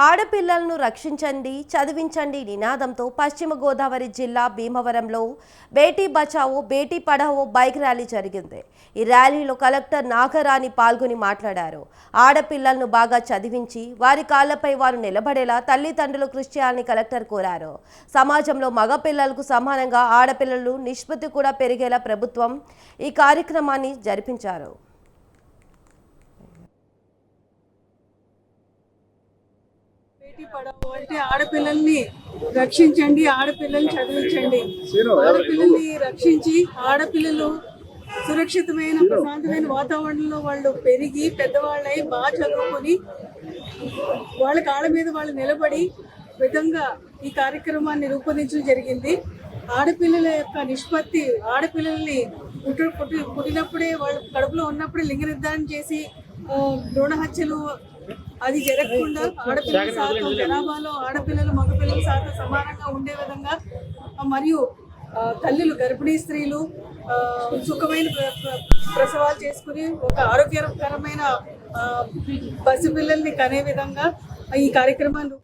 ఆడపిల్లలను రక్షించండి, చదివించండి నినాదంతో పశ్చిమ గోదావరి జిల్లా భీమవరంలో బేటీ బచావో బేటీ పఢావో బైక్ ర్యాలీ జరిగింది. ఈ ర్యాలీలో కలెక్టర్ నాగరాణి పాల్గొని మాట్లాడారు. ఆడపిల్లలను బాగా చదివించి వారి కాళ్లపై వారు నిలబడేలా తల్లిదండ్రులు కృషి చేయాలని కలెక్టర్ కోరారు. సమాజంలో మగపిల్లలకు సమానంగా ఆడపిల్లలు నిష్పత్తి కూడా పెరిగేలా ప్రభుత్వం ఈ కార్యక్రమాన్ని జరిపించారు. అంటే ఆడపిల్లల్ని రక్షించండి, ఆడపిల్లల్ని చదివించండి. ఆడపిల్లల్ని రక్షించి ఆడపిల్లలు సురక్షితమైన ప్రశాంతమైన వాతావరణంలో వాళ్ళు పెరిగి పెద్దవాళ్ళై బాగా చదువుకొని వాళ్ళ కాళ్ళ మీద వాళ్ళు నిలబడి విధంగా ఈ కార్యక్రమాన్ని రూపొందించడం జరిగింది. ఆడపిల్లల యొక్క నిష్పత్తి, ఆడపిల్లల్ని పుట్టినప్పుడే వాళ్ళు కడుపులో ఉన్నప్పుడే లింగ నిర్ధారణ చేసి భ్రూణ హత్యలు అది జరగకుండా ఆడపిల్లల శాతం జనాభాలో ఆడపిల్లలు మగపిల్లల శాతం సమానంగా ఉండే విధంగా మరియు తల్లులు గర్భిణీ స్త్రీలు సుఖమైన ప్రసవాలు చేసుకుని ఒక ఆరోగ్యకరమైన పసిపిల్లల్ని కనే విధంగా ఈ కార్యక్రమాన్ని